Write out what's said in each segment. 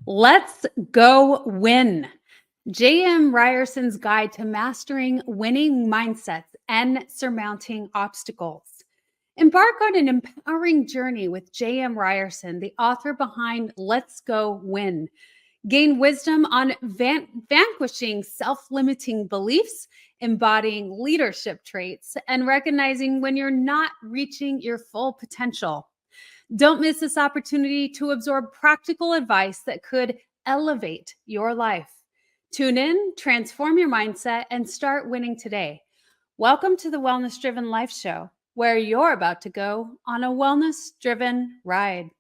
Let's go win. JM Ryerson's guide to mastering winning mindsets and surmounting obstacles. Embark on an empowering journey with JM Ryerson, the author behind Let's Go Win. Gain wisdom on vanquishing self-limiting beliefs, embodying leadership traits, and recognizing when you're not reaching your full potential. Don't miss this opportunity to absorb practical advice that could elevate your life. Tune in, transform your mindset, and start winning today. Welcome to the Wellness Driven Life Show, where you're about to go on a wellness driven ride.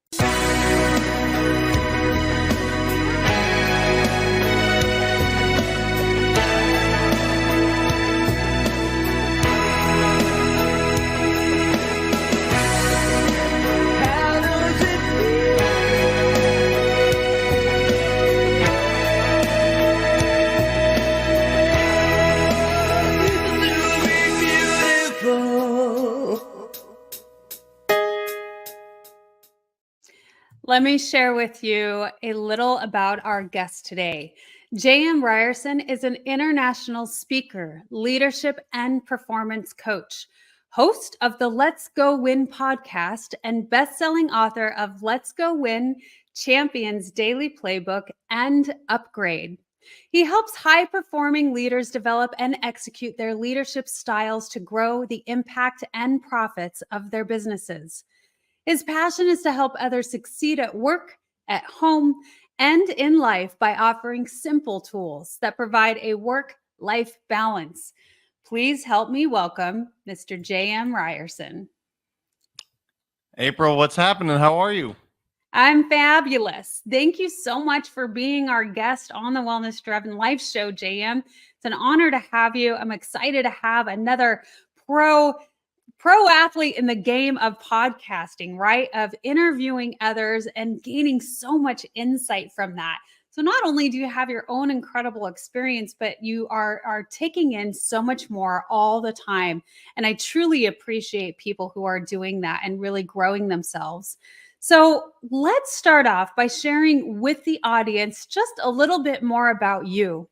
Let me share with you a little about our guest today. JM Ryerson is an international speaker, leadership and performance coach, host of the Let's Go Win podcast, and best-selling author of Let's Go Win, Champions Daily Playbook, and Upgrade. He helps high-performing leaders develop and execute their leadership styles to grow the impact and profits of their businesses. His passion is to help others succeed at work, at home, and in life by offering simple tools that provide a work-life balance. Please help me welcome Mr. JM Ryerson. April, what's happening? How are you? I'm fabulous. Thank you so much for being our guest on the Wellness Driven Life Show, JM. It's an honor to have you. I'm excited to have another pro athlete in the game of podcasting, right? Of interviewing others and gaining so much insight from that. So not only do you have your own incredible experience, but you are taking in so much more all the time. And I truly appreciate people who are doing that and really growing themselves. So let's start off by sharing with the audience just a little bit more about you.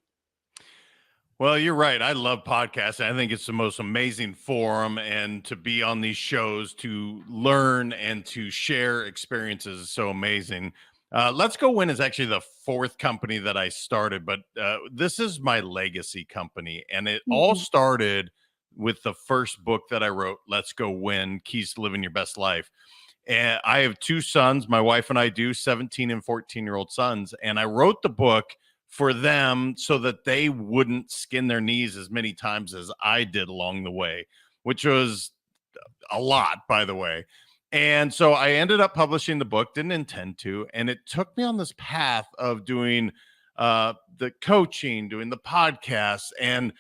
Well, you're right. I love podcasting. I think it's the most amazing forum, and to be on these shows to learn and to share experiences is so amazing. Let's Go Win is actually the fourth company that I started, but this is my legacy company. And it all started with the first book that I wrote, Let's Go Win, Keys to Living Your Best Life. And I have two sons, my wife and I do, 17 and 14-year-old sons. And I wrote the book for them so that they wouldn't skin their knees as many times as I did along the way, which was a lot, by the way. And so I ended up publishing the book, didn't intend to, and it took me on this path of doing the coaching, doing the podcasts, and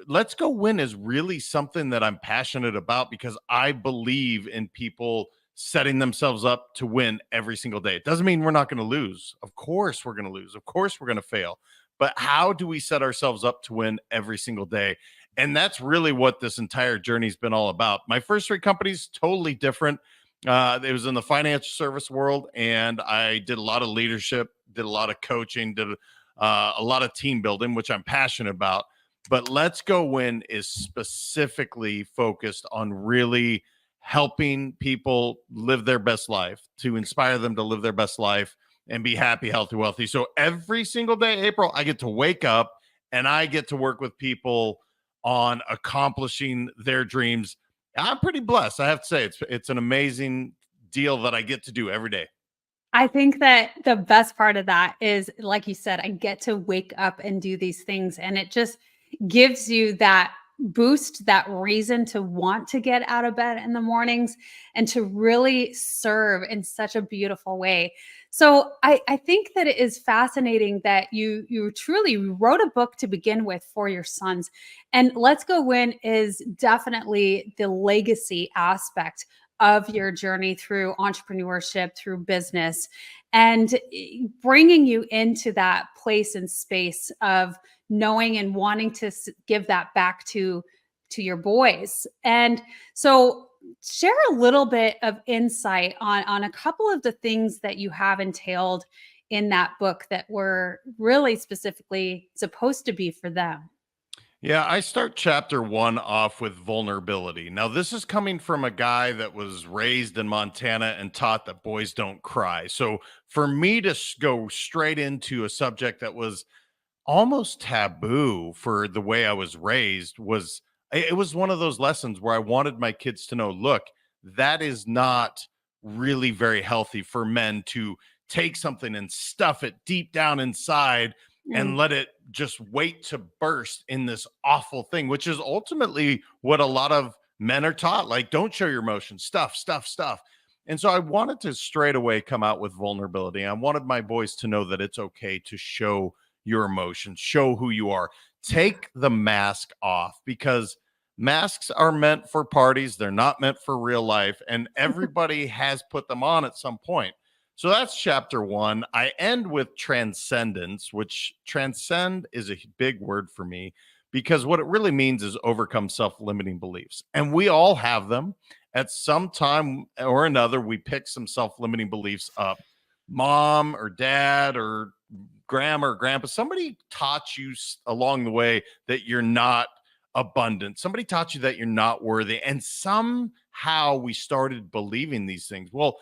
Let's Go Win is really something that I'm passionate about because I believe in people setting themselves up to win every single day. It doesn't mean we're not going to lose. Of course we're going to lose. Of course we're going to fail. But how do we set ourselves up to win every single day? And that's really what this entire journey has been all about. My first three companies, totally different. It was in the financial service world, and I did a lot of leadership, did a lot of coaching, did a lot of team building, which I'm passionate about. But Let's Go Win is specifically focused on really helping people live their best life, to inspire them to live their best life and be happy, healthy, wealthy. So every single day, April, I get to wake up and I get to work with people on accomplishing their dreams. I'm pretty blessed. I have to say, it's an amazing deal that I get to do every day. I think that the best part of that is, like you said, I get to wake up and do these things, and it just gives you that boost, that reason to want to get out of bed in the mornings and to really serve in such a beautiful way. So I think that it is fascinating that you truly wrote a book to begin with for your sons. And Let's Go Win is definitely the legacy aspect of your journey through entrepreneurship, through business, and bringing you into that place and space of knowing and wanting to give that back to your boys. And so share a little bit of insight on a couple of the things that you have entailed in that book that were really specifically supposed to be for them? Yeah, I start chapter one off with vulnerability. Now, this is coming from a guy that was raised in Montana and taught that boys don't cry. So, for me to go straight into a subject that was almost taboo for the way I was raised was it was one of those lessons where I wanted my kids to know, look, that is not really very healthy for men to take something and stuff it deep down inside Mm, and let it just wait to burst in this awful thing, which is ultimately what a lot of men are taught. Like, don't show your emotions, stuff, stuff, stuff. And so I wanted to straight away come out with vulnerability. I wanted my boys to know that it's okay to show your emotions, show who you are. Take the mask off because masks are meant for parties, they're not meant for real life, and everybody has put them on at some point. So that's chapter one. I end with transcendence, which transcend is a big word for me because what it really means is overcome self limiting beliefs. And we all have them at some time or another. We pick some self limiting beliefs up. Mom or dad or grandma or grandpa, somebody taught you along the way that you're not abundant. Somebody taught you that you're not worthy. And somehow we started believing these things. Well,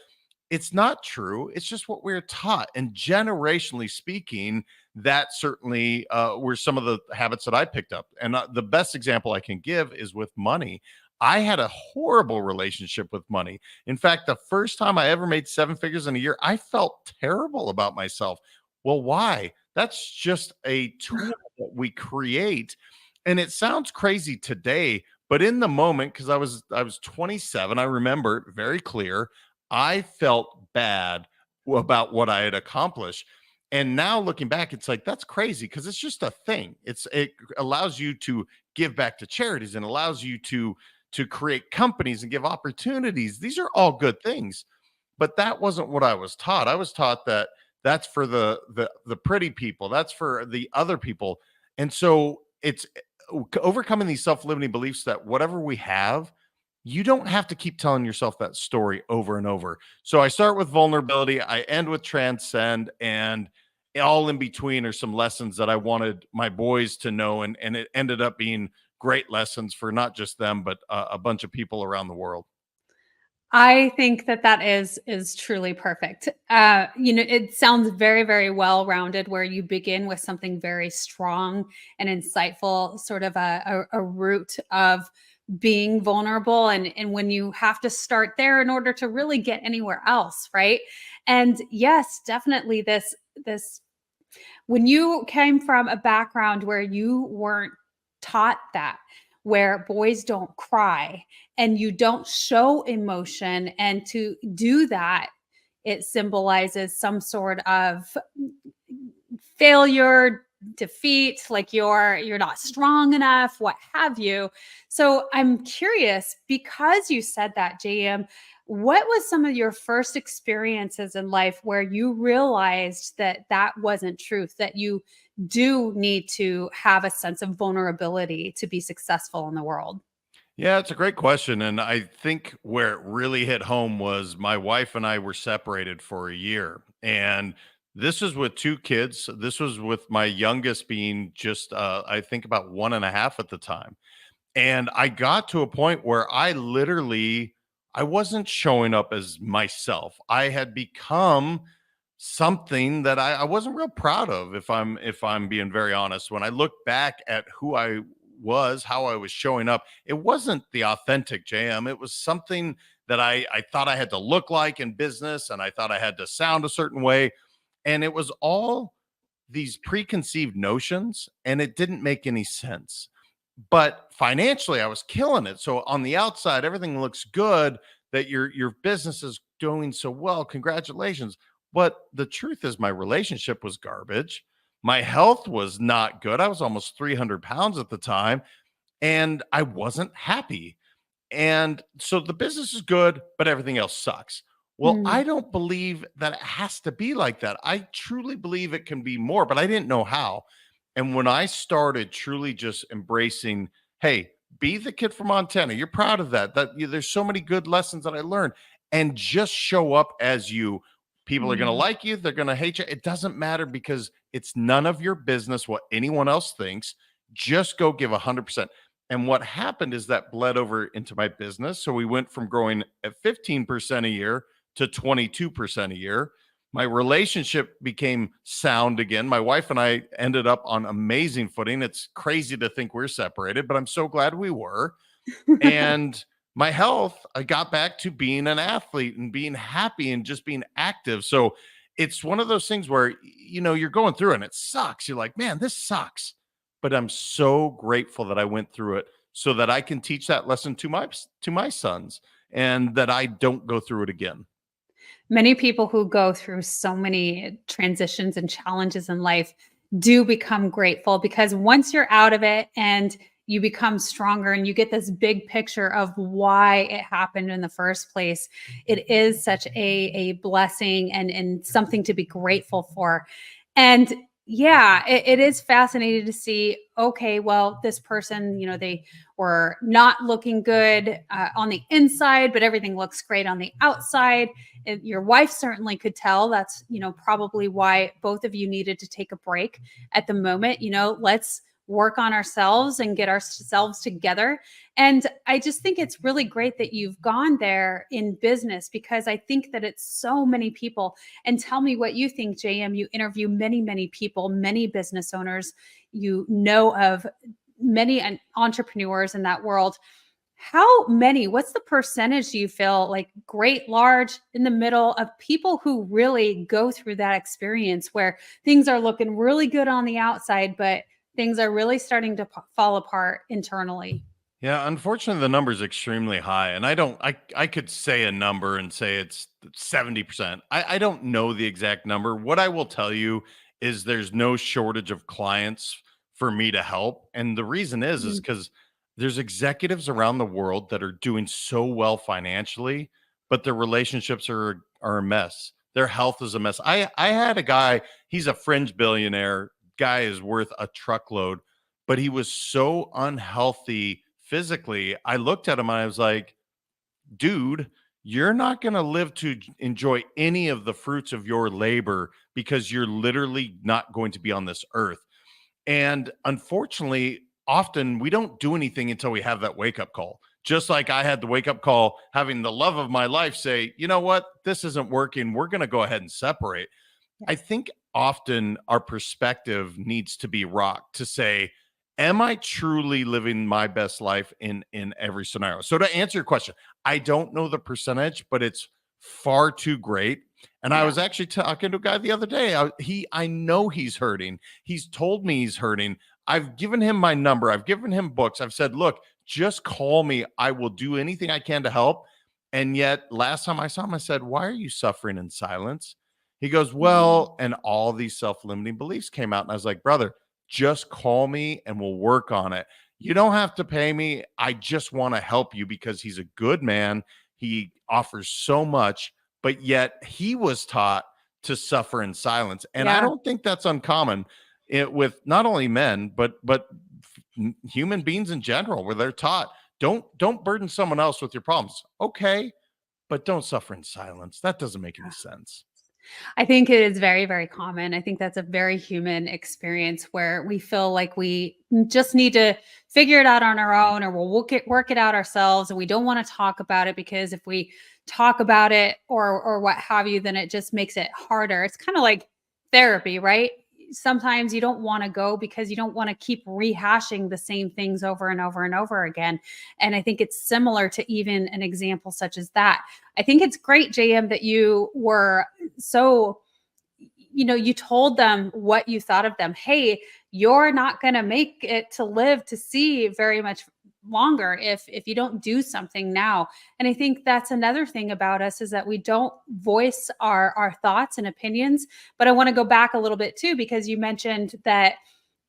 it's not true. It's just what we're taught. And generationally speaking, that certainly were some of the habits that I picked up. And the best example I can give is with money. I had a horrible relationship with money. In fact, the first time I ever made seven figures in a year, I felt terrible about myself. Well, why? That's just a tool that we create. And it sounds crazy today, but in the moment, because I was 27, I remember it very clear. I felt bad about what I had accomplished. And now looking back, it's like that's crazy because it's just a thing. It allows you to give back to charities and allows you to create companies and give opportunities. These are all good things. But that wasn't what I was taught. I was taught that that's for the pretty people. That's for the other people. And so it's overcoming these self-limiting beliefs that whatever we have, you don't have to keep telling yourself that story over and over. So I start with vulnerability, I end with transcend, and all in between are some lessons that I wanted my boys to know, and it ended up being great lessons for not just them, but a bunch of people around the world. I think that that is truly perfect. It sounds very, very well rounded, where you begin with something very strong and insightful, sort of a root of being vulnerable, and when you have to start there in order to really get anywhere else, right? And yes, definitely this when you came from a background where you weren't taught that, where boys don't cry and you don't show emotion, and to do that, it symbolizes some sort of failure, defeat, like you're not strong enough, what have you. So I'm curious, because you said that, JM, what was some of your first experiences in life where you realized that that wasn't truth, that you do need to have a sense of vulnerability to be successful in the world? Yeah, it's a great question. And I think where it really hit home was my wife and I were separated for a year. And this was with two kids. This was with my youngest being just, I think, about one and a half at the time. And I got to a point where I wasn't showing up as myself. I had become something that I wasn't real proud of, if I'm being very honest. When I look back at who I was, how I was showing up, it wasn't the authentic JM. It was something that I thought I had to look like in business, and I thought I had to sound a certain way. And it was all these preconceived notions, and it didn't make any sense. But financially, I was killing it. So on the outside, everything looks good, that your business is doing so well. Congratulations. But the truth is my relationship was garbage. My health was not good. I was almost 300 pounds at the time, and I wasn't happy. And so the business is good, but everything else sucks. Well, I Mm. don't believe that it has to be like that. I truly believe it can be more, but I didn't know how. And when I started truly just embracing, hey, be the kid from Montana. You're proud of that. There's so many good lessons that I learned, and just show up as you. People are going to like you. They're going to hate you. It doesn't matter because it's none of your business what anyone else thinks. Just go give 100%. And what happened is that bled over into my business. So we went from growing at 15% a year to 22% a year. My relationship became sound again. My wife and I ended up on amazing footing. It's crazy to think we're separated, but I'm so glad we were. And my health, I got back to being an athlete and being happy and just being active. So it's one of those things where, you're going through and it sucks. You're like, man, this sucks. But I'm so grateful that I went through it so that I can teach that lesson to my sons and that I don't go through it again. Many people who go through so many transitions and challenges in life do become grateful, because once you're out of it and you become stronger and you get this big picture of why it happened in the first place, it is such a blessing and something to be grateful for. And yeah, it is fascinating to see, okay, well, this person, they were not looking good on the inside, but everything looks great on the outside. Your wife certainly could tell. That's, probably why both of you needed to take a break at the moment. Let's work on ourselves and get ourselves together. And I just think it's really great that you've gone there in business, because I think that it's so many people. And tell me what you think, JM. You interview many, many people, many business owners. You know of many entrepreneurs in that world. What's the percentage do you feel like, great, large, in the middle, of people who really go through that experience where things are looking really good on the outside, but things are really starting to fall apart internally? Yeah, unfortunately, the number is extremely high. And I could say a number and say it's 70%. I don't know the exact number. What I will tell you is there's no shortage of clients for me to help. And the reason is Mm. because there's executives around the world that are doing so well financially, but their relationships are a mess. Their health is a mess. I had a guy, he's a fringe billionaire. Guy is worth a truckload, but he was so unhealthy physically. I looked at him and I was like, dude, you're not going to live to enjoy any of the fruits of your labor because you're literally not going to be on this earth. And unfortunately, often we don't do anything until we have that wake up call. Just like I had the wake up call, having the love of my life say, you know what, this isn't working. We're going to go ahead and separate. I think often our perspective needs to be rocked to say, am I truly living my best life in every scenario? So to answer your question, I don't know the percentage, but it's far too great. And I Yeah. was actually talking to a guy the other day. I know he's hurting. He's told me he's hurting. I've given him my number. I've given him books. I've said, look, just call me. I will do anything I can to help. And yet last time I saw him, I said, why are you suffering in silence? He goes, Mhm. well, and all these self-limiting beliefs came out. And I was like, brother, just call me and we'll work on it. You don't have to pay me. I just want to help you because he's a good man. He offers so much, but yet he was taught to suffer in silence. And I Yeah. don't think that's uncommon with not only men, but human beings in general, where they're taught, don't burden someone else with your problems. Okay, but don't suffer in silence. That doesn't make any sense. I think it is very, very common. I think that's a very human experience where we feel like we just need to figure it out on our own, or we'll work it out ourselves. And we don't want to talk about it, because if we talk about it or what have you, then it just makes it harder. It's kind of like therapy, right? Sometimes you don't want to go because you don't want to keep rehashing the same things over and over and over again. And I think it's similar to even an example such as that. I think it's great, JM, that you were so, you told them what you thought of them. Hey, you're not going to make it to live to see very much longer if you don't do something now. And I think that's another thing about us, is that we don't voice our thoughts and opinions. But I want to go back a little bit too, because you mentioned that,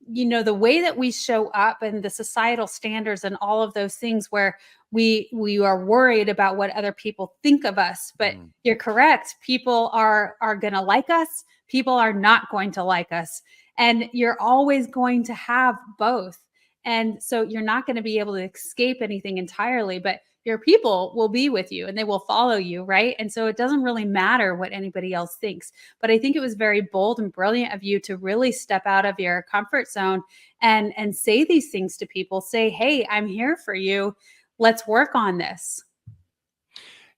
the way that we show up and the societal standards and all of those things, where we are worried about what other people think of us. But Mm. you're correct, people are going to like us, people are not going to like us, and you're always going to have both. And so you're not going to be able to escape anything entirely, but your people will be with you and they will follow you, right? And so it doesn't really matter what anybody else thinks. But I think it was very bold and brilliant of you to really step out of your comfort zone and say these things to people. Say, "Hey, I'm here for you. Let's work on this."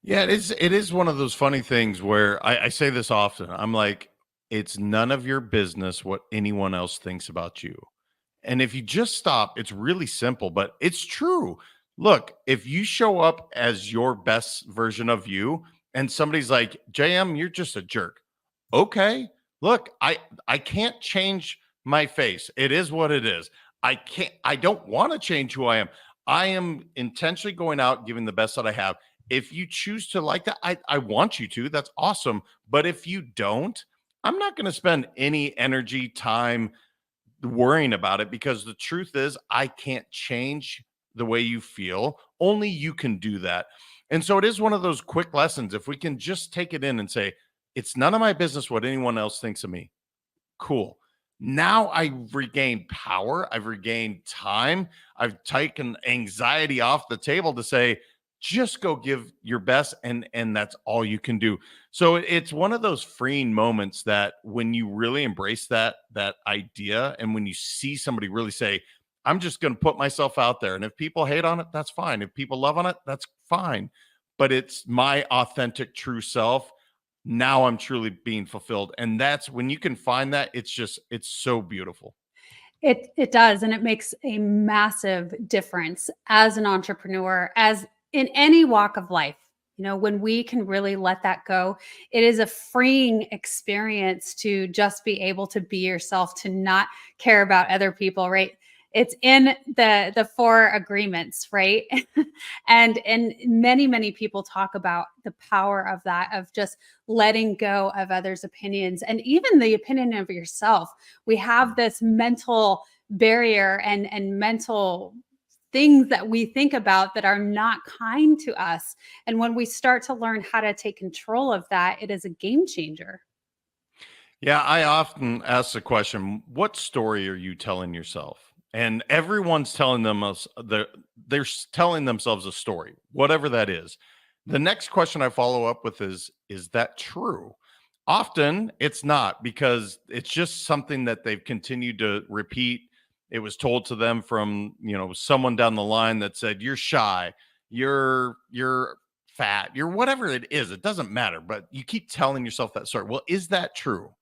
Yeah, it is one of those funny things where I say this often. I'm like, it's none of your business what anyone else thinks about you. And if you just stop, it's really simple, but it's true. Look, if you show up as your best version of you and somebody's like, JM, you're just a jerk. Okay. Look, I can't change my face. It is what it is. I don't want to change who I am. I am intentionally going out giving the best that I have. If you choose to like that, I want you to. That's awesome. But if you don't, I'm not going to spend any energy, time worrying about it, because the truth is I can't change the way you feel. Only you can do that. And so it is one of those quick lessons. If we can just take it in and say, it's none of my business what anyone else thinks of me. Cool. Now I've regained power. I've regained time. I've taken anxiety off the table to say, just go give your best, and that's all you can do. So it's one of those freeing moments that when you really embrace that idea, and when you see somebody really say, I'm just going to put myself out there, and if people hate on it, that's fine. If people love on it, that's fine. But it's my authentic true self. Now I'm truly being fulfilled. And that's when you can find that, it's so beautiful. It does, and it makes a massive difference as an entrepreneur, as in any walk of life. When we can really let that go, it is a freeing experience to just be able to be yourself, to not care about other people, right? It's in the four agreements, right? And many people talk about the power of that, of just letting go of others' opinions and even the opinion of yourself. We have this mental barrier and mental things that we think about that are not kind to us. And when we start to learn how to take control of that, it is a game changer. Yeah, I often ask the question, what story are you telling yourself? And everyone's telling them telling themselves a story, whatever that is. The next question I follow up with is that true? Often it's not, because it's just something that they've continued to repeat. It was told to them from, someone down the line that said, you're shy, you're fat, you're whatever it is. It doesn't matter, but you keep telling yourself that story. Well, is that true?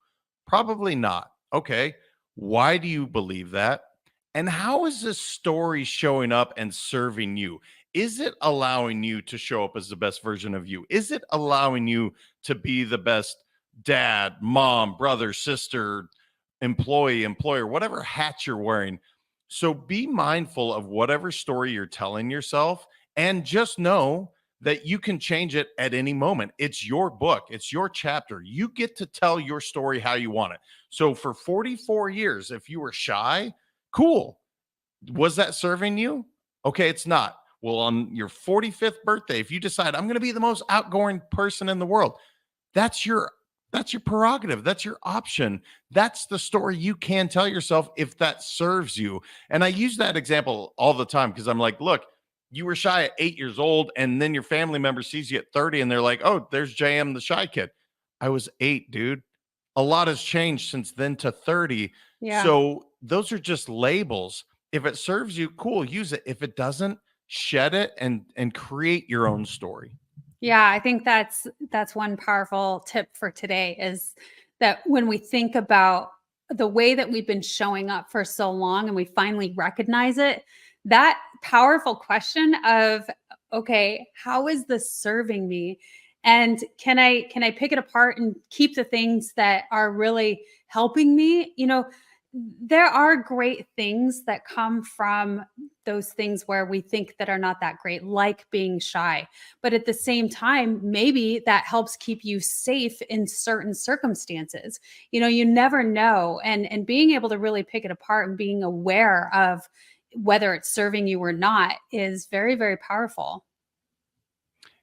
Probably not. Okay. Why do you believe that? And how is this story showing up and serving you? Is it allowing you to show up as the best version of you? Is it allowing you to be the best dad, mom, brother, sister, employee, employer, whatever hat you're wearing? So be mindful of whatever story you're telling yourself, and just know that you can change it at any moment. It's your book, it's your chapter. You get to tell your story how you want it. So for 44 years, if you were shy, cool. Was that serving you? Okay, it's not. Well, on your 45th birthday, if you decide I'm going to be the most outgoing person in the world, that's your that's your prerogative. That's your option. That's the story you can tell yourself if that serves you. And I use that example all the time because I'm like, look, you were shy at 8 years old, and then your family member sees you at 30 and they're like, oh, there's JM, the shy kid. I was 8, dude. A lot has changed since then to 30. Yeah. So those are just labels. If it serves you, cool, use it. If it doesn't, shed it and create your own story. Yeah, I think that's one powerful tip for today, is that when we think about the way that we've been showing up for so long and we finally recognize it, that powerful question of, okay, how is this serving me? And can I pick it apart and keep the things that are really helping me? There are great things that come from those things where we think that are not that great, like being shy. But at the same time, maybe that helps keep you safe in certain circumstances. You never know. And being able to really pick it apart and being aware of whether it's serving you or not is very, very powerful.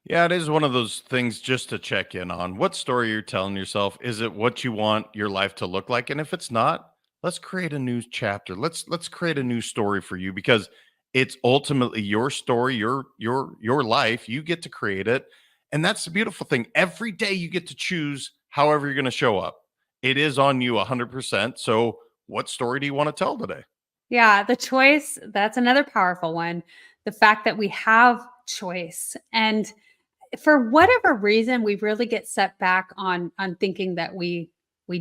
Yeah, it is one of those things just to check in on. What story you're telling yourself? Is it what you want your life to look like? And if it's not, let's create a new chapter. Let's create a new story for you, because It's ultimately your story, your life. You get to create it. And that's the beautiful thing. Every day you get to choose however you're going to show up. It is on you 100%. So what story do you want to tell today? Yeah, the choice, that's another powerful one. The fact that we have choice. And for whatever reason, we really get set back on thinking that we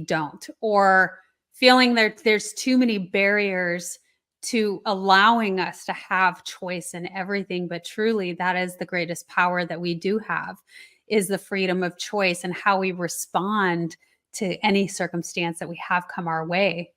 don't, or feeling that there's too many barriers to allowing us to have choice in everything. But truly, that is the greatest power that we do have, is the freedom of choice and how we respond to any circumstance that we have come our way.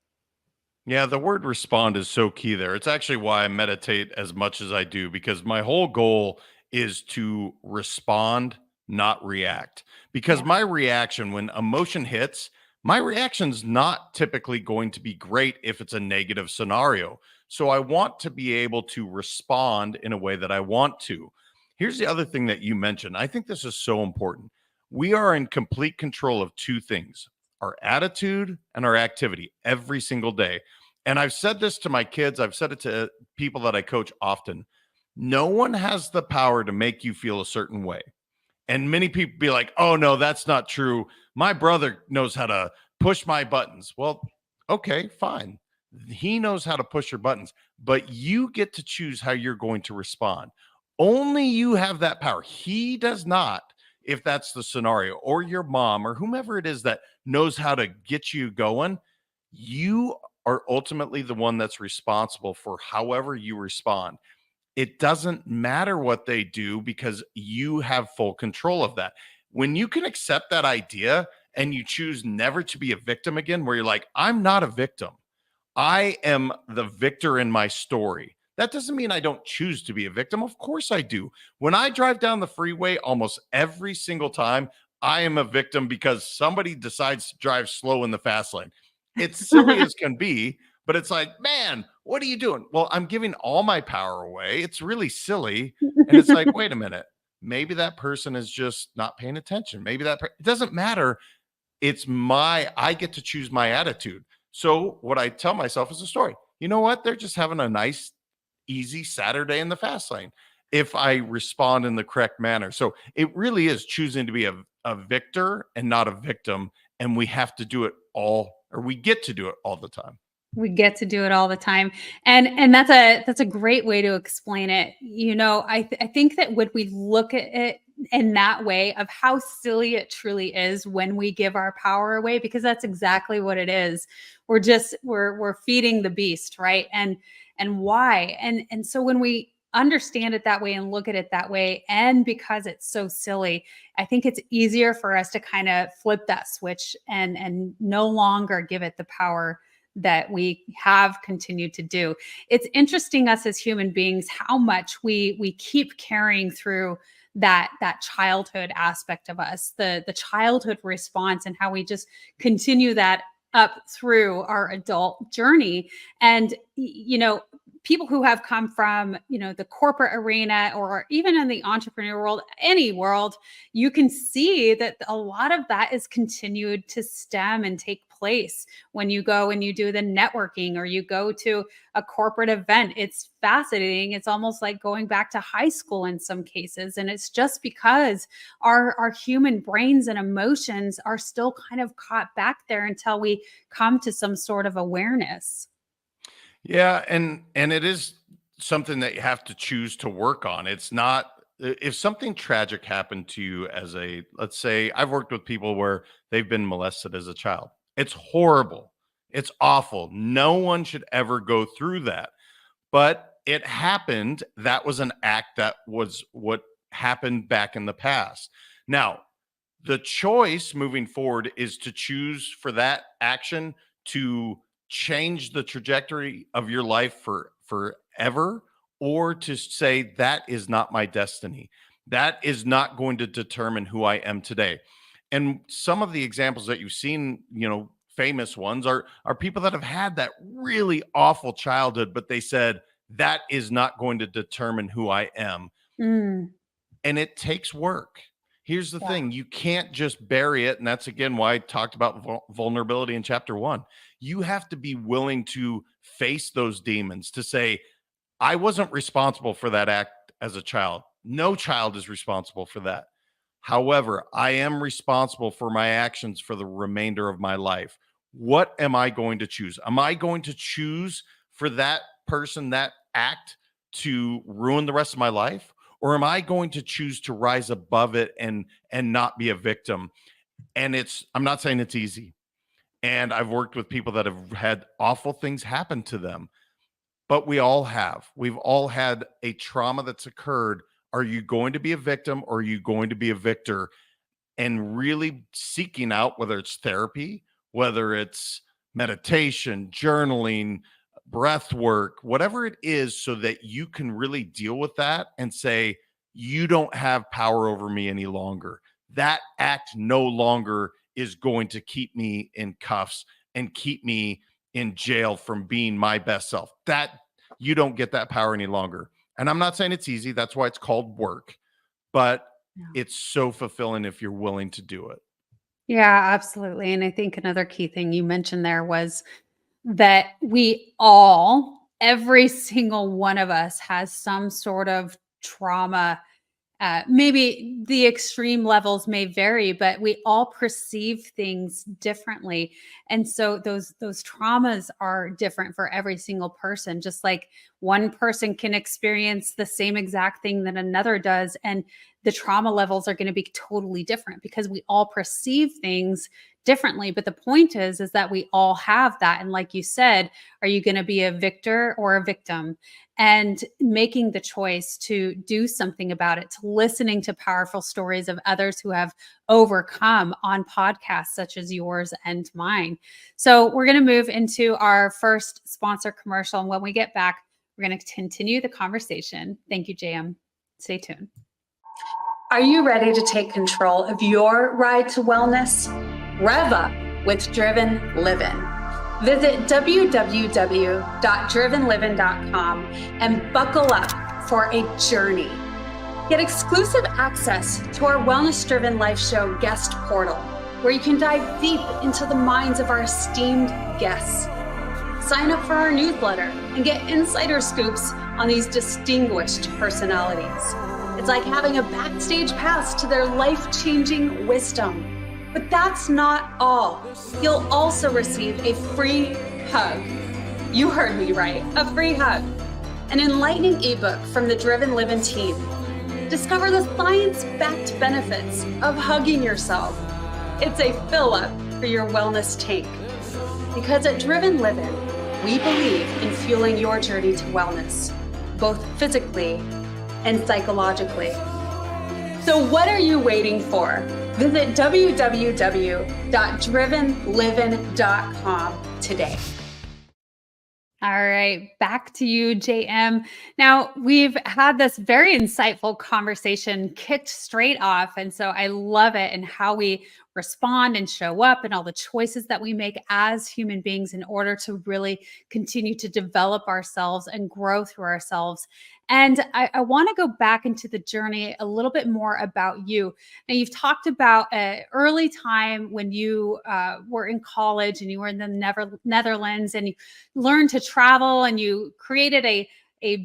Yeah, the word respond is so key there. It's actually why I meditate as much as I do, because my whole goal is to respond, not react. Because Yeah. my reaction, when emotion hits, my reaction's not typically going to be great if it's a negative scenario. So I want to be able to respond in a way that I want to. Here's the other thing that you mentioned. I think this is so important. We are in complete control of two things: our attitude and our activity every single day. And I've said this to my kids, I've said it to people that I coach often. No one has the power to make you feel a certain way. And many people be like, oh, no, that's not true. My brother knows how to push my buttons. Well, okay, fine. He knows how to push your buttons, but you get to choose how you're going to respond. Only you have that power. He does not, if that's the scenario, or your mom or whomever it is that knows how to get you going. You are ultimately the one that's responsible for however you respond. It doesn't matter what they do because you have full control of that. When you can accept that idea and you choose never to be a victim again, where you're like, I'm not a victim, I am the victor in my story. That doesn't mean I don't choose to be a victim. Of course I do. When I drive down the freeway, almost every single time, I am a victim because somebody decides to drive slow in the fast lane. It's silly as can be, but it's like, man, what are you doing? Well, I'm giving all my power away. It's really silly. And it's like, wait a minute. Maybe that person is just not paying attention. Maybe it doesn't matter. I get to choose my attitude. So what I tell myself is a story. You know what? They're just having a nice, easy Saturday in the fast lane if I respond in the correct manner. So it really is choosing to be a victor and not a victim. And we have to do it all, or we get to do it all the time. We get to do it all the time. And that's a great way to explain it. I think that when we look at it in that way, of how silly it truly is when we give our power away, because that's exactly what it is. We're feeding the beast, right? And why? And so when we understand it that way and look at it that way, and because it's so silly, I think it's easier for us to kind of flip that switch and no longer give it the power that we have continued to do. It's interesting, us as human beings, how much we keep carrying through that childhood aspect of us, the childhood response, and how we just continue that up through our adult journey. And people who have come from the corporate arena, or even in the entrepreneur world, any world, you can see that a lot of that is continued to stem and take place when you go and you do the networking, or you go to a corporate event. It's fascinating. It's almost like going back to high school in some cases. And it's just because our human brains and emotions are still kind of caught back there until we come to some sort of awareness. Yeah, and it is something that you have to choose to work on. It's not, if something tragic happened to you as a, let's say, I've worked with people where they've been molested as a child. It's horrible. It's awful. No one should ever go through that. But it happened. That was an act that was what happened back in the past. Now, the choice moving forward is to choose for that action to change the trajectory of your life for forever, or to say that is not my destiny. That is not going to determine who I am today. And some of the examples that you've seen, famous ones are people that have had that really awful childhood, but they said that is not going to determine who I am. Mm, And it takes work. Here's the yeah. thing, you can't just bury it. And that's again why I talked about vulnerability in chapter 1. You have to be willing to face those demons, to say, I wasn't responsible for that act as a child. No child is responsible for that. However, I am responsible for my actions for the remainder of my life. What am I going to choose? Am I going to choose for that person, that act to ruin the rest of my life? Or am I going to choose to rise above it and not be a victim? And I'm not saying it's easy. And I've worked with people that have had awful things happen to them, but we all have. We've all had a trauma that's occurred. Are you going to be a victim or are you going to be a victor? And really seeking out, whether it's therapy, whether it's meditation, journaling, breath work, whatever it is, so that you can really deal with that and say, you don't have power over me any longer. That act no longer is going to keep me in cuffs and keep me in jail from being my best self. That you don't get that power any longer. And I'm not saying it's easy. That's why it's called work. But Yeah. it's so fulfilling if you're willing to do it. Yeah, absolutely. And I think another key thing you mentioned there was that we all, every single one of us, has some sort of trauma. Maybe the extreme levels may vary, but we all perceive things differently, and so those traumas are different for every single person. Just like one person can experience the same exact thing that another does, and the trauma levels are going to be totally different because we all perceive things differently. But the point is that we all have that, and like you said, are you going to be a victor or a victim? And making the choice to do something about it, to listening to powerful stories of others who have overcome on podcasts such as yours and mine. So we're going to move into our first sponsor commercial. And when we get back, we're going to continue the conversation. Thank you, JM. Stay tuned. Are you ready to take control of your ride to wellness? Rev up with Driven Living. Visit www.drivenliving.com and buckle up for a journey. Get exclusive access to our Wellness Driven Life Show guest portal, where you can dive deep into the minds of our esteemed guests. Sign up for our newsletter and get insider scoops on these distinguished personalities. It's like having a backstage pass to their life-changing wisdom. But that's not all. You'll also receive a free hug. You heard me right, a free hug. An enlightening ebook from the Driven Living team. Discover the science-backed benefits of hugging yourself. It's a fill-up for your wellness tank. Because at Driven Living, we believe in fueling your journey to wellness, both physically and psychologically. So what are you waiting for? Visit www.drivenliving.com today. All right, back to you, JM. Now, we've had this very insightful conversation kicked straight off. And so I love it, and how we respond and show up and all the choices that we make as human beings in order to really continue to develop ourselves and grow through ourselves. And I want to go back into the journey a little bit more about you. Now, you've talked about an early time when you were in college and you were in the Netherlands, and you learned to travel, and you created a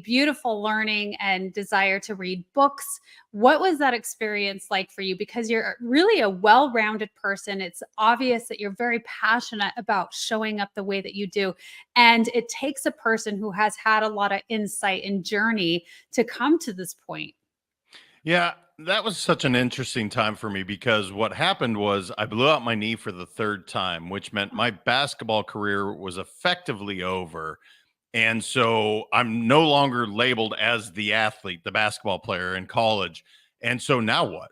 beautiful learning and desire to read books. What was that experience like for you? Because you're really a well-rounded person. It's obvious that you're very passionate about showing up the way that you do. And it takes a person who has had a lot of insight and journey to come to this point. Yeah, that was such an interesting time for me, because what happened was I blew out my knee for the third time, which meant my basketball career was effectively over. And so I'm no longer labeled as the athlete, the basketball player in college. And so now what?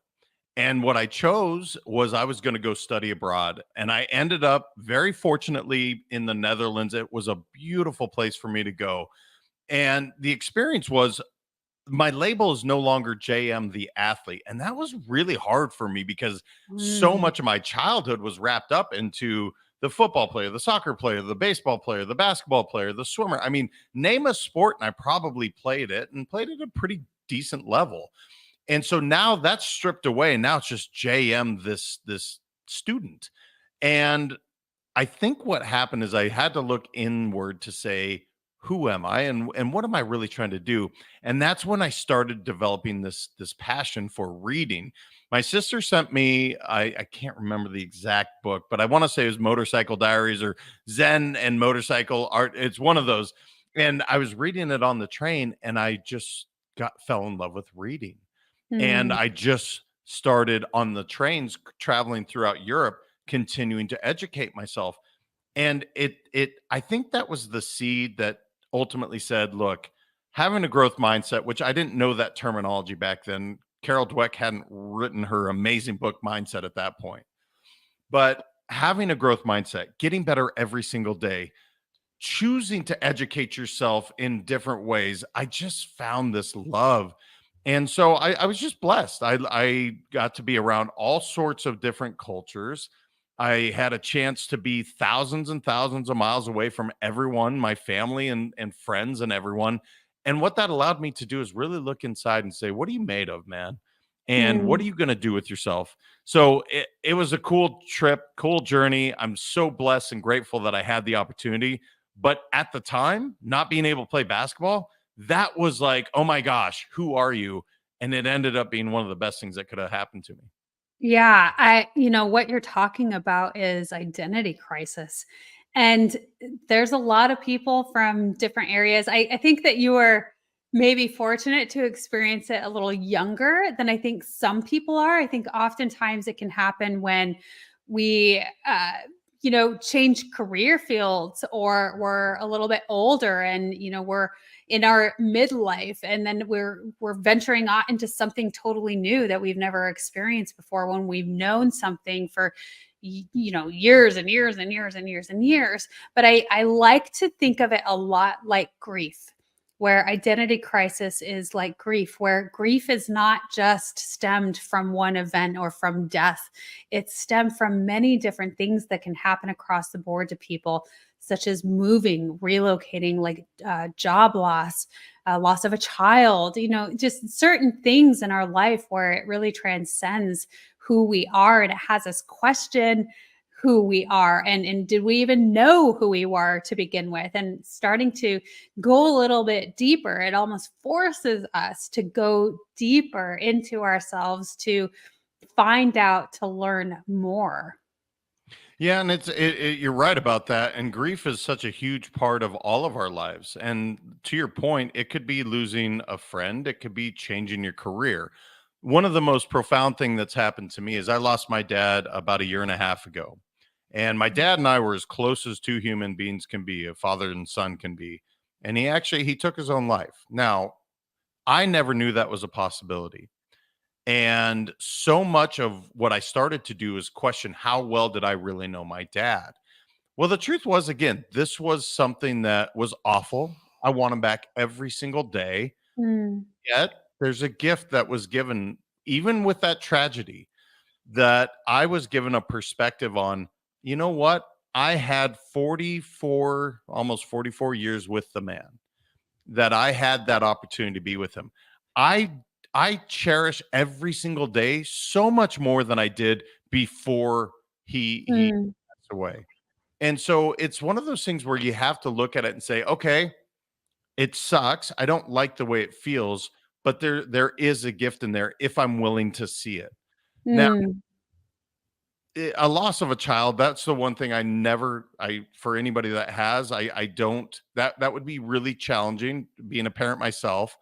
And what I chose was I was going to go study abroad. And I ended up very fortunately in the Netherlands. It was a beautiful place for me to go. And the experience was, my label is no longer JM the athlete. And that was really hard for me, because so much of my childhood was wrapped up into the football player, the soccer player, the baseball player, the basketball player, the swimmer. I mean, name a sport, and I probably played it, and played at a pretty decent level. And so now that's stripped away. And now it's just JM, this student. And I think what happened is I had to look inward to say, who am I and what am I really trying to do? And that's when I started developing this passion for reading. My sister sent me, I can't remember the exact book, but I want to say it was Motorcycle Diaries or Zen and Motorcycle Art. It's one of those. And I was reading it on the train and I just got fell in love with reading. And Mm, I just started on the trains traveling throughout Europe, continuing to educate myself. And it I think that was the seed that ultimately said, look, having a growth mindset, which I didn't know that terminology back then. Carol Dweck hadn't written her amazing book Mindset at that point. But having a growth mindset, getting better every single day, choosing to educate yourself in different ways, I just found this love. And so I was just blessed. I got to be around all sorts of different cultures. I had a chance to be thousands and thousands of miles away from everyone, my family and friends and everyone. And what that allowed me to do is really look inside and say, what are you made of, man? And what mm. are you going to do with yourself? So it was a cool trip, cool journey. I'm so blessed and grateful that I had the opportunity, but at the time, not being able to play basketball, that was like, oh my gosh, who are you? And it ended up being one of the best things that could have happened to me. Yeah, what you're talking about is identity crisis. And there's a lot of people from different areas. I think that you were maybe fortunate to experience it a little younger than I think some people are. I think oftentimes it can happen when we, change career fields or we're a little bit older and, we're in our midlife and then we're venturing out into something totally new that we've never experienced before when we've known something for years and years and years and years and years. But I like to think of it a lot like grief, where identity crisis is like grief, where grief is not just stemmed from one event or from death. It's stemmed from many different things that can happen across the board to people, such as moving, relocating, like job loss, loss of a child, just certain things in our life where it really transcends who we are and it has us question who we are and did we even know who we were to begin with, and starting to go a little bit deeper. It almost forces us to go deeper into ourselves to find out, to learn more. Yeah, and you're right about that. And grief is such a huge part of all of our lives. And to your point, it could be losing a friend, it could be changing your career. One of the most profound thing that's happened to me is I lost my dad about a year and a half ago. And my dad and I were as close as two human beings can be, a father and son can be. And he took his own life. Now, I never knew that was a possibility. And so much of what I started to do is question how well did I really know my dad? Well, the truth was, again, this was something that was awful. I want him back every single day. Mm, Yet there's a gift that was given, even with that tragedy, that I was given a perspective on, you know what? I had 44, almost 44 years with the man, that I had that opportunity to be with him. I I cherish every single day so much more than I did before he mm, passed away. And so it's one of those things where you have to look at it and say, okay, it sucks. I don't like the way it feels, but there is a gift in there if I'm willing to see it. Now, mm, a loss of a child, that's the one thing I never I for anybody that has, I don't that would be really challenging being a parent myself.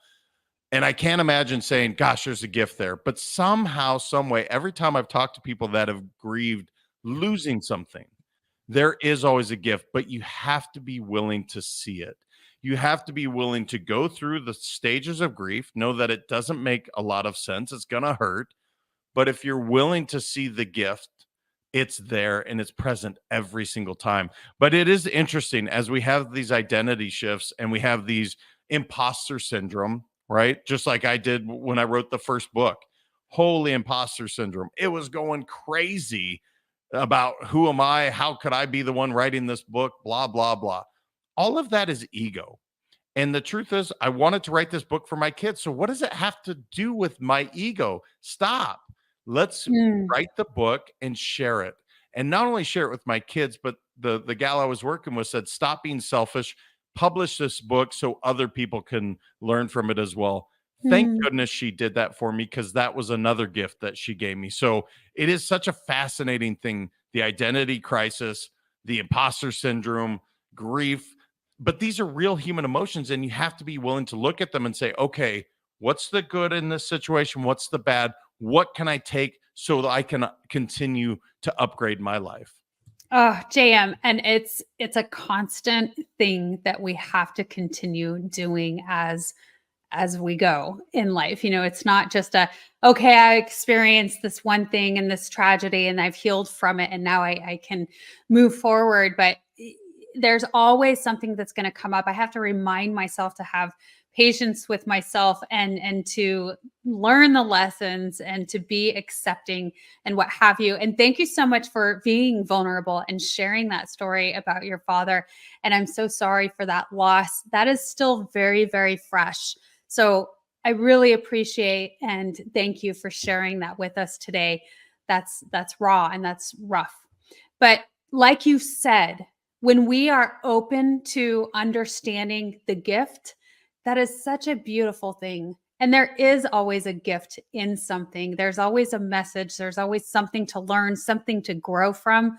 And I can't imagine saying, gosh, there's a gift there. But somehow, some way, every time I've talked to people that have grieved losing something, there is always a gift, but you have to be willing to see it. You have to be willing to go through the stages of grief, know that it doesn't make a lot of sense. It's going to hurt. But if you're willing to see the gift, it's there and it's present every single time. But it is interesting as we have these identity shifts and we have these imposter syndrome, right? Just like I did when I wrote the first book. Holy imposter syndrome. It was going crazy about who am I? How could I be the one writing this book? Blah, blah, blah. All of that is ego. And the truth is, I wanted to write this book for my kids. So, what does it have to do with my ego? Stop. Let's mm, write the book and share it. And not only share it with my kids, but the gal I was working with said, stop being selfish, publish this book so other people can learn from it as well. Thank Mm. goodness she did that for me, because that was another gift that she gave me. So it is such a fascinating thing, the identity crisis, the imposter syndrome, grief. But these are real human emotions, and you have to be willing to look at them and say, okay, what's the good in this situation? What's the bad? What can I take so that I can continue to upgrade my life? Oh, JM, and it's a constant thing that we have to continue doing as we go in life. It's not just a, okay, I experienced this one thing and this tragedy and I've healed from it and now I can move forward. But there's always something that's going to come up. I have to remind myself to have patience with myself and to learn the lessons and to be accepting and what have you. And thank you so much for being vulnerable and sharing that story about your father. And I'm so sorry for that loss. That is still very, very fresh. So I really appreciate and thank you for sharing that with us today. That's raw and that's rough. But like you said, when we are open to understanding the gift, that is such a beautiful thing. And there is always a gift in something. There's always a message. There's always something to learn, something to grow from.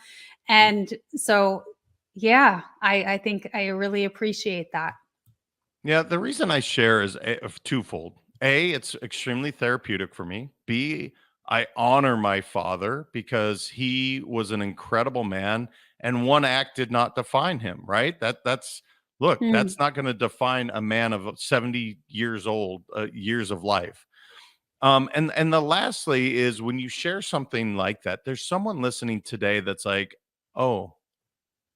And so, yeah, I think I really appreciate that. Yeah, the reason I share is twofold. A, it's extremely therapeutic for me. B, I honor my father because he was an incredible man, and one act did not define him, right? That's look, Mm, that's not going to define a man of 70 years old, years of life. And the lastly is, when you share something like that, there's someone listening today that's like, "Oh,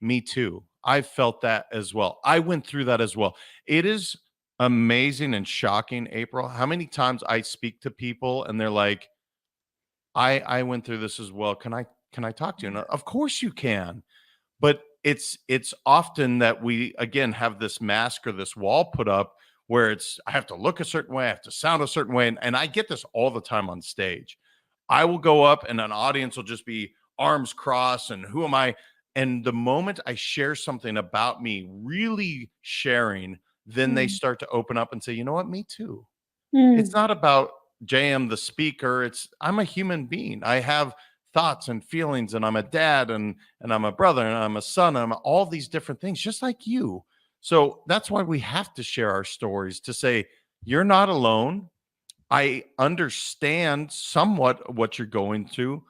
me too. I felt that as well. I went through that as well." It is amazing and shocking, April, how many times I speak to people and they're like, I went through this as well. Can I talk to you?" And of course you can. But it's often that we again have this mask or this wall put up where it's, I have to look a certain way, I have to sound a certain way. And I get this all the time on stage. I will go up and an audience will just be arms crossed and who am I? And the moment I share something about me, really sharing, then they mm, start to open up and say, you know what, me too. It's mm, not about JM the speaker. It's, I'm a human being. I have thoughts and feelings, and I'm a dad, and I'm a brother, and I'm a son, and I'm all these different things just like you. So that's why we have to share our stories, to say you're not alone. I understand somewhat what you're going through,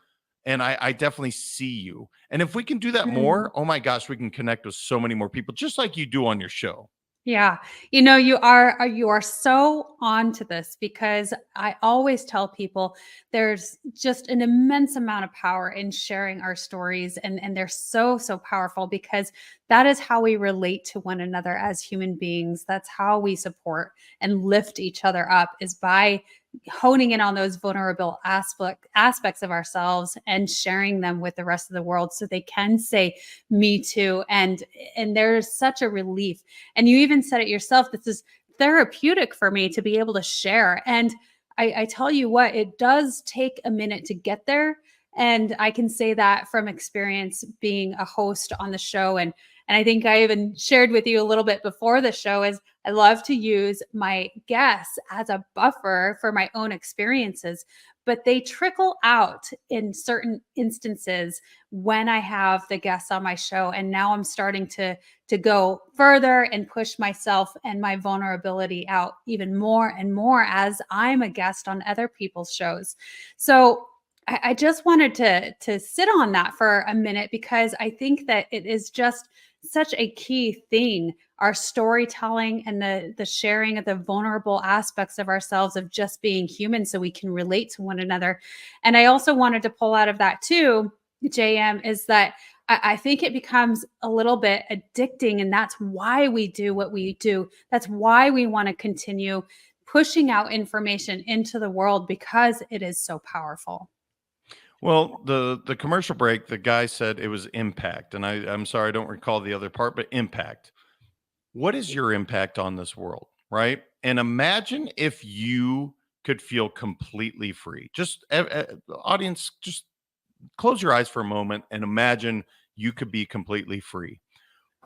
and I definitely see you. And if we can do that mm. more, oh my gosh, we can connect with so many more people, just like you do on your show. Yeah. You are so on to this because I always tell people there's just an immense amount of power in sharing our stories and they're so powerful because that is how we relate to one another as human beings. That's how we support and lift each other up is by honing in on those vulnerable aspects of ourselves and sharing them with the rest of the world so they can say me too and there's such a relief and you even said it yourself. This is therapeutic for me to be able to share. And I tell you what, it does take a minute to get there. And I can say that from experience being a host on the show. And I think I even shared with you a little bit before the show is I love to use my guests as a buffer for my own experiences, but they trickle out in certain instances when I have the guests on my show. And now I'm starting to go further and push myself and my vulnerability out even more and more as I'm a guest on other people's shows. So I just wanted to sit on that for a minute because I think that it is just such a key thing, our storytelling and the sharing of the vulnerable aspects of ourselves of just being human so we can relate to one another. And I also wanted to pull out of that too, JM, is that I think it becomes a little bit addicting. And that's why we do what we do. That's why we want to continue pushing out information into the world because it is so powerful. Well, the commercial break, the guy said it was impact, and I'm sorry, I don't recall the other part, but impact. What is your impact on this world, right? And imagine if you could feel completely free. Just audience, just close your eyes for a moment and imagine you could be completely free.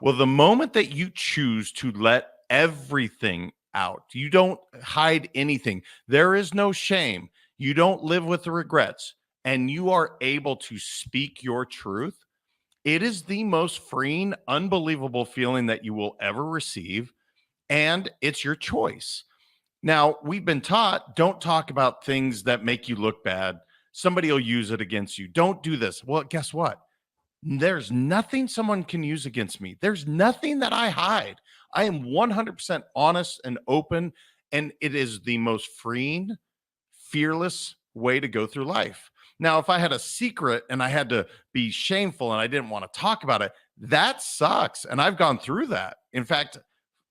Well, the moment that you choose to let everything out, you don't hide anything. There is no shame. You don't live with the regrets, and you are able to speak your truth. It is the most freeing, unbelievable feeling that you will ever receive. And it's your choice. Now, we've been taught don't talk about things that make you look bad. Somebody will use it against you. Don't do this. Well, guess what? There's nothing someone can use against me. There's nothing that I hide. I am 100% honest and open. And it is the most freeing, fearless way to go through life. Now, if I had a secret and I had to be shameful and I didn't want to talk about it, that sucks. And I've gone through that. In fact,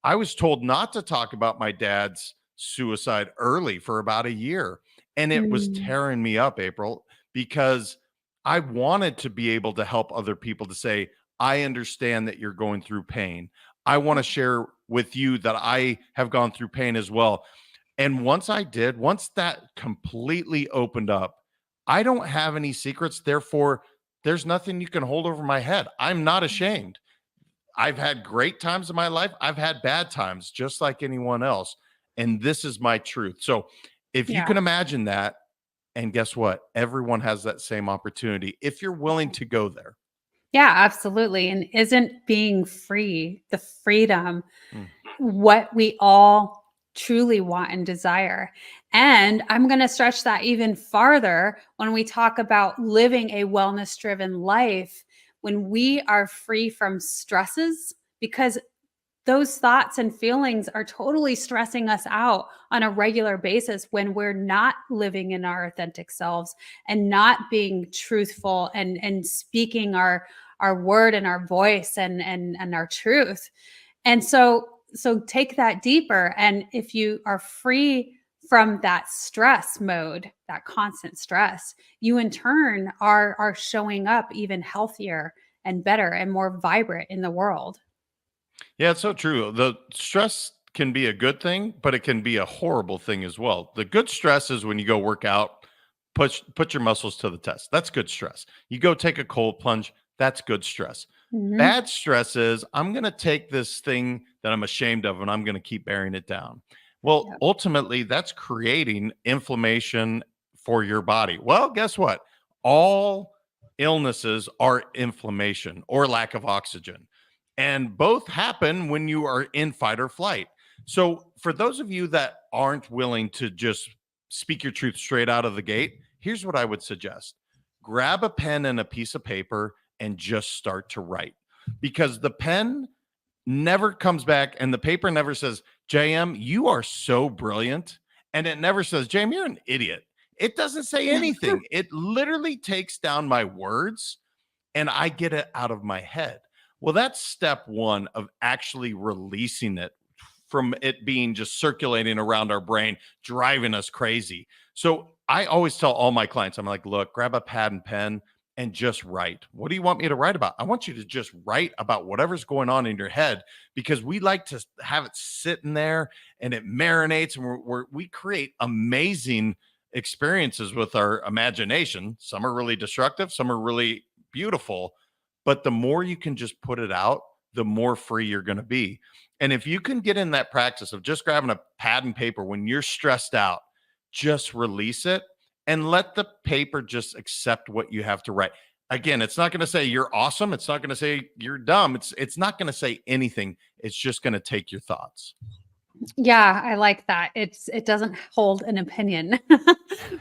I was told not to talk about my dad's suicide early for about a year. And it was Mm, tearing me up, April, because I wanted to be able to help other people to say, I understand that you're going through pain. I want to share with you that I have gone through pain as well. And once I did, once that completely opened up, I don't have any secrets. Therefore, there's nothing you can hold over my head. I'm not ashamed. I've had great times in my life. I've had bad times just like anyone else. And this is my truth. So if you yeah. can imagine that, and guess what? Everyone has that same opportunity if you're willing to go there. Yeah, absolutely. And isn't being free, the freedom, Mm. what we all truly want and desire? And I'm going to stretch that even farther when we talk about living a wellness driven life, when we are free from stresses, because those thoughts and feelings are totally stressing us out on a regular basis when we're not living in our authentic selves and not being truthful and speaking our word and our voice and our truth. And so take that deeper, and if you are free from that stress mode, that constant stress, you in turn are showing up even healthier and better and more vibrant in the world. Yeah, it's so true. The stress can be a good thing, but it can be a horrible thing as well. The good stress is when you go work out, put your muscles to the test. That's good stress. You go take a cold plunge, that's good stress. Mhm. Bad stress is I'm going to take this thing that I'm ashamed of and I'm going to keep bearing it down. Well, Yep. ultimately, that's creating inflammation for your body. Well, guess what? All illnesses are inflammation or lack of oxygen. And both happen when you are in fight or flight. So, for those of you that aren't willing to just speak your truth straight out of the gate, here's what I would suggest: grab a pen and a piece of paper and just start to write, because the pen never comes back and the paper never says, JM, you are so brilliant. And it never says, JM, you're an idiot. It doesn't say anything. It literally takes down my words and I get it out of my head. Well, that's step one of actually releasing it from it being just circulating around our brain, driving us crazy. So I always tell all my clients, I'm like, look, grab a pad and pen and just write. What do you want me to write about? I want you to just write about whatever's going on in your head, because we like to have it sitting there and it marinates, and we create amazing experiences with our imagination. Some are really destructive, some are really beautiful, but the more you can just put it out, the more free you're going to be. And if you can get in that practice of just grabbing a pad and paper when you're stressed out, just release it and let the paper just accept what you have to write. Again, it's not going to say you're awesome. It's not going to say you're dumb. It's not going to say anything. It's just going to take your thoughts. Yeah, I like that. It doesn't hold an opinion,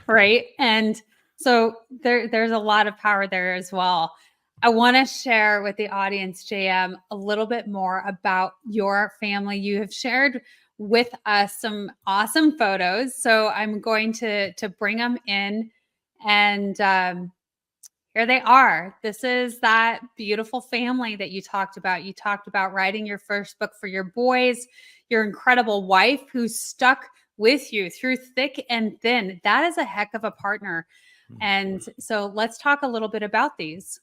right? And so there's a lot of power there as well. I want to share with the audience, JM, a little bit more about your family. You have shared with us some awesome photos, so I'm going to bring them in, and here they are. This is that beautiful family that you talked about. You talked about writing your first book for your boys, your incredible wife who stuck with you through thick and thin. That is a heck of a partner. And so let's talk a little bit about these.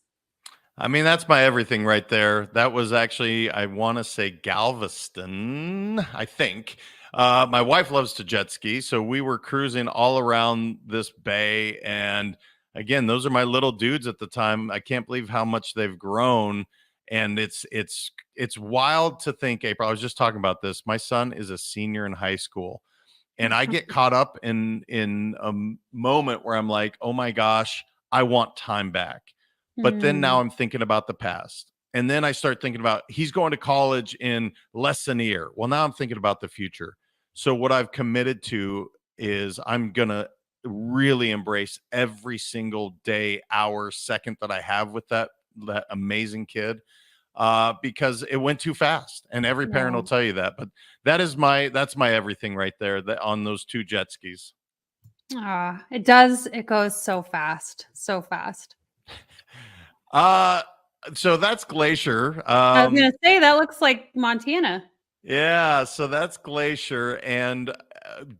I mean, that's my everything right there. That was actually, I want to say Galveston, I think. My wife loves to jet ski. So we were cruising all around this bay. And again, those are my little dudes at the time. I can't believe how much they've grown. And it's wild to think, April. I was just talking about this. My son is a senior in high school, and I get caught up in a moment where I'm like, oh my gosh, I want time back. But then now Mm, I'm thinking about the past. And then I start thinking about he's going to college in less than a year. Well, now I'm thinking about the future. So what I've committed to is I'm going to really embrace every single day, hour, second that I have with that amazing kid, because it went too fast, and every parent yeah. will tell you that. But that's my everything right there. That on those two jet skis. It does. It goes so fast, so fast. Uh so that's Glacier. I was gonna say that looks like Montana. Yeah, so that's Glacier. And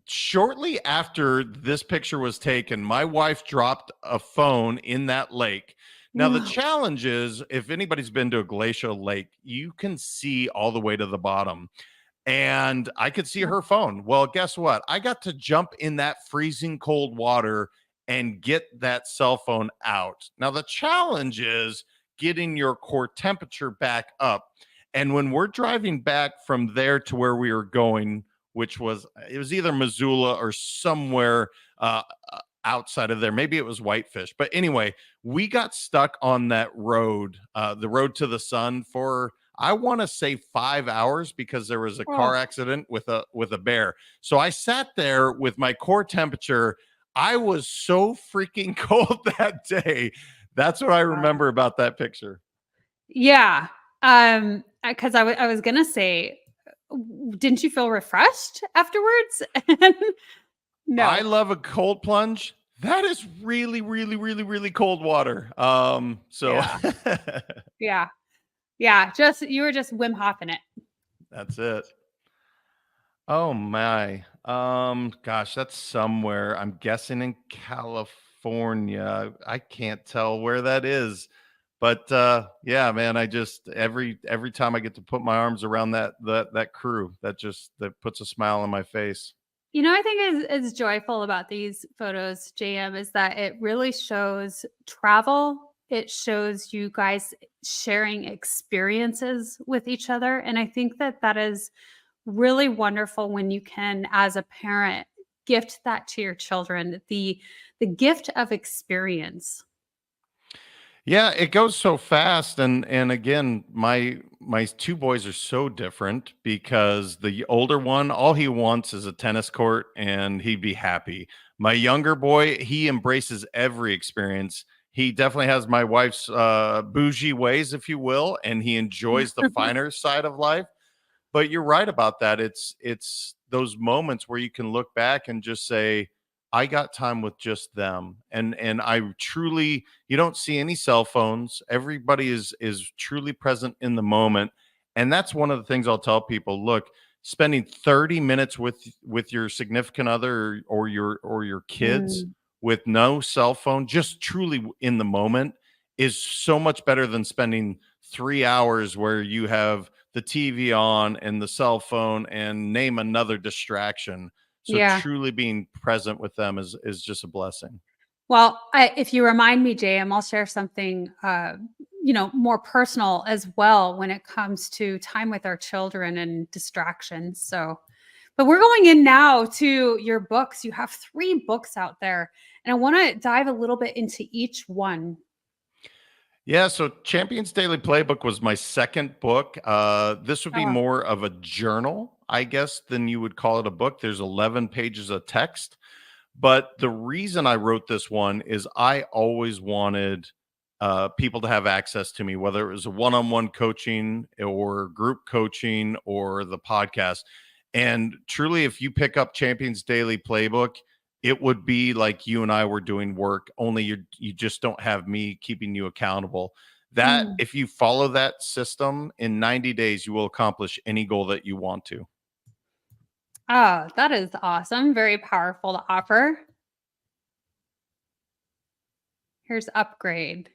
shortly after this picture was taken, my wife dropped a phone in that lake. Now, the No. challenge is if anybody's been to a glacial lake, you can see all the way to the bottom. And I could see her phone. Well, guess what? I got to jump in that freezing cold water and get that cell phone out. Now, the challenge is getting your core temperature back up. And when we're driving back from there to where we were going, which was it was either Missoula or somewhere outside of there. Maybe it was Whitefish. But anyway, we got stuck on that road, the road to the sun, for I want to say 5 hours because there was a car Oh, accident with a bear. So I sat there with my core temperature. I was so freaking cold that day. That's what I wow. remember about that picture. Yeah. Because I was gonna say, didn't you feel refreshed afterwards? And I no. love a cold plunge. That is really, really, really, really cold water. So Yeah. Yeah. Yeah. Just you were just Wim Hof in it. that's it. Oh my. Gosh, that's somewhere. I'm guessing in California. I can't tell where that is. But yeah, man, I just every time I get to put my arms around that crew, that puts a smile on my face. I think is joyful about these photos, JM, is that it really shows travel. It shows you guys sharing experiences with each other, and I think that that is really wonderful when you can, as a parent, gift that to your children, the gift of experience. Yeah, it goes so fast, and again, my two boys are so different because the older one, all he wants is a tennis court and he'd be happy. My younger boy, he embraces every experience. He definitely has my wife's bougie ways, if you will, and he enjoys the finer side of life. But you're right about that. It's those moments where you can look back and just say, I got time with just them. And I truly, you don't see any cell phones. Everybody is truly present in the moment. And that's one of the things I'll tell people. Look, spending 30 minutes with your significant other or your kids Mm, with no cell phone, just truly in the moment, is so much better than spending 3 hours where you have the TV on and the cell phone and name another distraction. So yeah. truly being present with them is just a blessing. Well, if you remind me, JM, I'll share something, more personal as well when it comes to time with our children and distractions. So, but we're going in now to your books. You have 3 books out there, and I want to dive a little bit into each one. Yeah, so Champions Daily Playbook was my second book. This would be Oh, more of a journal, I guess, than you would call it a book. There's 11 pages of text. But the reason I wrote this one is I always wanted people to have access to me, whether it was a one on one coaching or group coaching or the podcast. And truly, if you pick up Champions Daily Playbook, it would be like you and I were doing work, only you just don't have me keeping you accountable. That mm. if you follow that system in 90 days, you will accomplish any goal that you want to. Oh, that is awesome. Very powerful to offer. Here's Upgrade.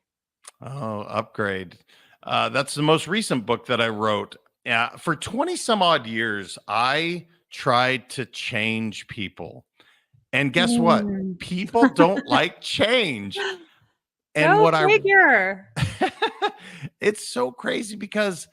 Oh, upgrade. That's the most recent book that I wrote. Yeah, for 20 some odd years, I tried to change people. And guess what? Mm. People don't like change. And Go what I figure. it's so crazy because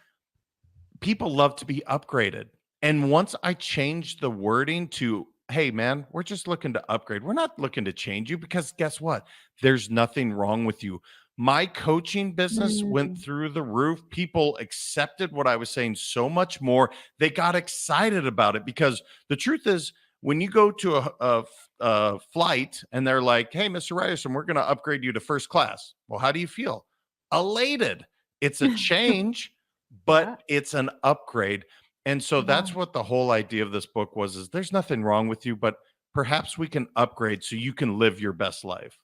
people love to be upgraded. And once I changed the wording to, hey, man, we're just looking to upgrade. We're not looking to change you because guess what? There's nothing wrong with you. My coaching business went Mm. through the roof. People accepted what I was saying so much more. They got excited about it because the truth is, when you go to a flight and they're like, hey, Mr. Ryerson, we're going to upgrade you to first class. Well, how do you feel? Elated. It's a change, Yeah. but it's an upgrade. And so Yeah. that's what the whole idea of this book was, is there's nothing wrong with you, but perhaps we can upgrade so you can live your best life.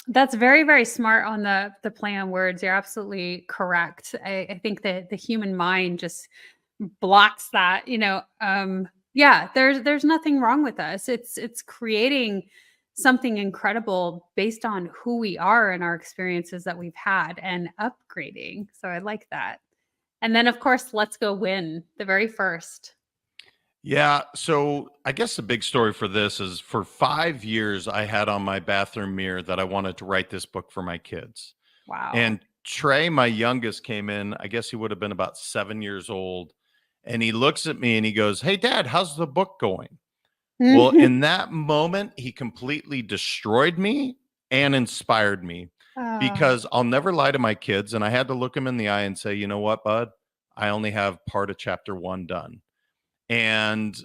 That's very, very smart on the play on words. You're absolutely correct. I think that the human mind just blocks that, yeah, there's nothing wrong with us. It's creating something incredible based on who we are and our experiences that we've had and upgrading. So I like that. And then of course, let's go win the very first. Yeah. So I guess the big story for this is for 5 years, I had on my bathroom mirror that I wanted to write this book for my kids. Wow. And Trey, my youngest, came in. I guess he would have been about 7 years old. And he looks at me and he goes, hey, Dad, how's the book going? Well, in that moment, he completely destroyed me and inspired me Ah, because I'll never lie to my kids. And I had to look him in the eye and say, you know what, bud? I only have part of chapter one done. And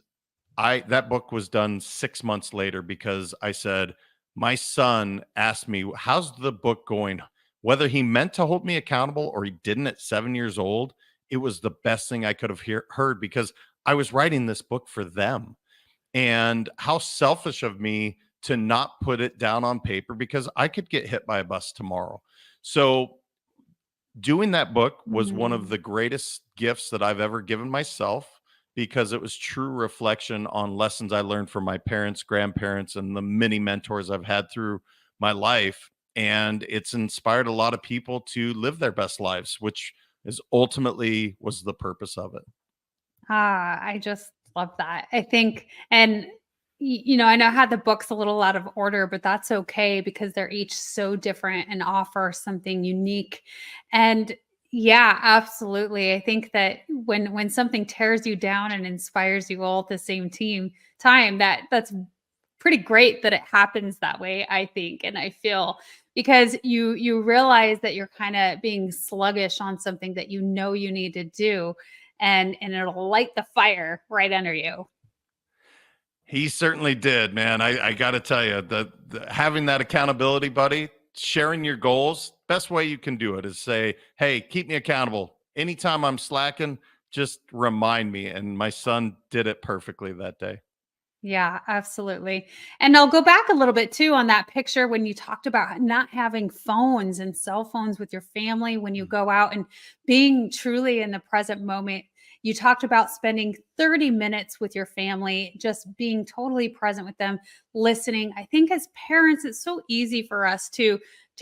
that book was done 6 months later because I said, my son asked me, how's the book going? Whether he meant to hold me accountable or he didn't at 7 years old, it was the best thing I could have heard because I was writing this book for them. And how selfish of me to not put it down on paper because I could get hit by a bus tomorrow. So doing that book was one of mm, the greatest gifts that I've ever given myself because it was true reflection on lessons I learned from my parents, grandparents, and the many mentors I've had through my life. And it's inspired a lot of people to live their best lives, which is ultimately was the purpose of it. I just love that. I think, and I know I had the books a little out of order, but that's okay because they're each so different and offer something unique. And yeah, absolutely. I think that when something tears you down and inspires you all at the same time, that's pretty great that it happens that way, I think. And I feel because you realize that you're kind of being sluggish on something that you need to do, and it'll light the fire right under you. He certainly did, man. I got to tell you, having that accountability buddy, sharing your goals, best way you can do it is say, "Hey, keep me accountable. Anytime I'm slacking, just remind me." And my son did it perfectly that day. Yeah, absolutely. And I'll go back a little bit too on that picture when you talked about not having phones and cell phones with your family when you Mm. go out and being truly in the present moment. You talked about spending 30 minutes with your family, just being totally present with them, listening. I think as parents, it's so easy for us to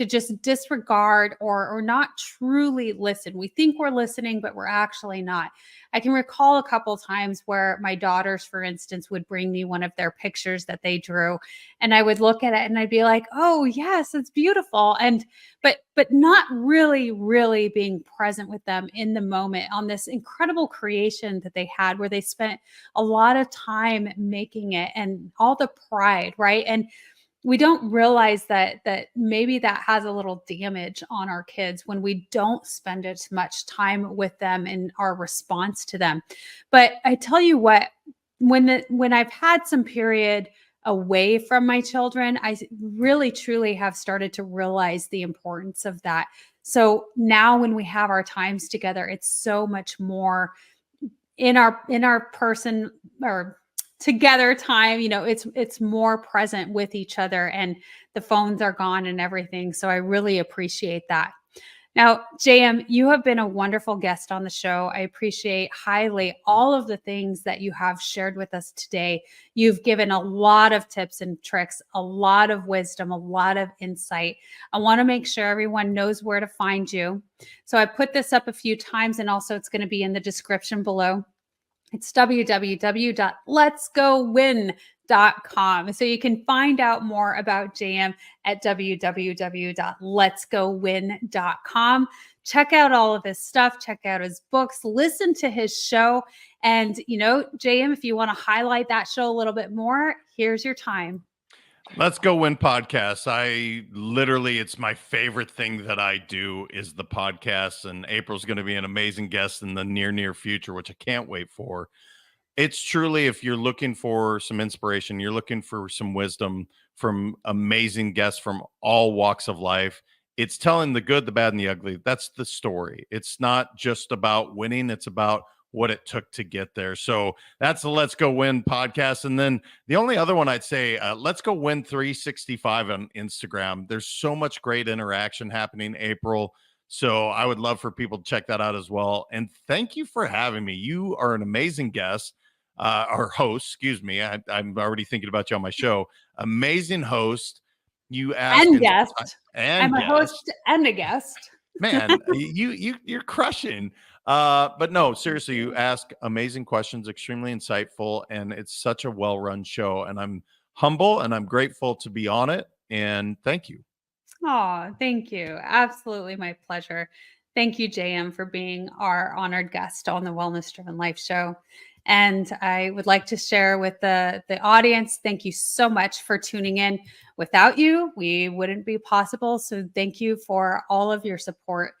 just disregard or not truly listen. We think we're listening, but we're actually not. I can recall a couple times where my daughters, for instance, would bring me one of their pictures that they drew, and I would look at it and I'd be like, "Oh, yes, it's beautiful." And but not really being present with them in the moment on this incredible creation that they had where they spent a lot of time making it and all the pride, right? And we don't realize that maybe that has a little damage on our kids when we don't spend as much time with them in our response to them. But I tell you what, when I've had some period away from my children, really truly have started to realize the importance of that. So now when we have our times together, it's so much more in our person or together time. It's more present with each other, and the phones are gone and everything, so I really appreciate that. Now, JM, you have been a wonderful guest on the show. I appreciate highly all of the things that you have shared with us today. You've given a lot of tips and tricks, a lot of wisdom, a lot of insight. I want to make sure everyone knows where to find you. So I put this up a few times, and also it's going to be in the description below. It's www.letsgowin.com. www.letsgowin.com. So you can find out more about JM at www.letsgowin.com. Check out all of his stuff, check out his books, listen to his show. And, JM, if you want to highlight that show a little bit more, here's your time. Let's Go Win podcast. It's my favorite thing that I do is the podcast. And April's going to be an amazing guest in the near future, which I can't wait for. It's truly, if you're looking for some inspiration, you're looking for some wisdom from amazing guests from all walks of life. It's telling the good, the bad, and the ugly. That's the story. It's not just about winning, it's about what it took to get there. So that's the Let's Go Win podcast. And then the only other one I'd say, Let's Go Win 365 on Instagram. There's so much great interaction happening, April. So I would love for people to check that out as well. And thank you for having me. You are an amazing guest, or host, excuse me. I'm already thinking about you on my show. Amazing host. You ask And guest. and I'm a guest. host and a guest. Man, you're crushing. But no, seriously, you ask amazing questions, extremely insightful, and it's such a well-run show. And I'm humble and I'm grateful to be on it. And thank you. Oh, thank you. Absolutely my pleasure. Thank you, JM, for being our honored guest on the Wellness Driven Life Show. And I would like to share with the audience, thank you so much for tuning in. Without you, we wouldn't be possible. So thank you for all of your support.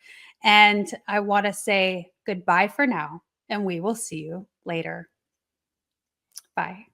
And I want to say goodbye for now, and we will see you later. Bye.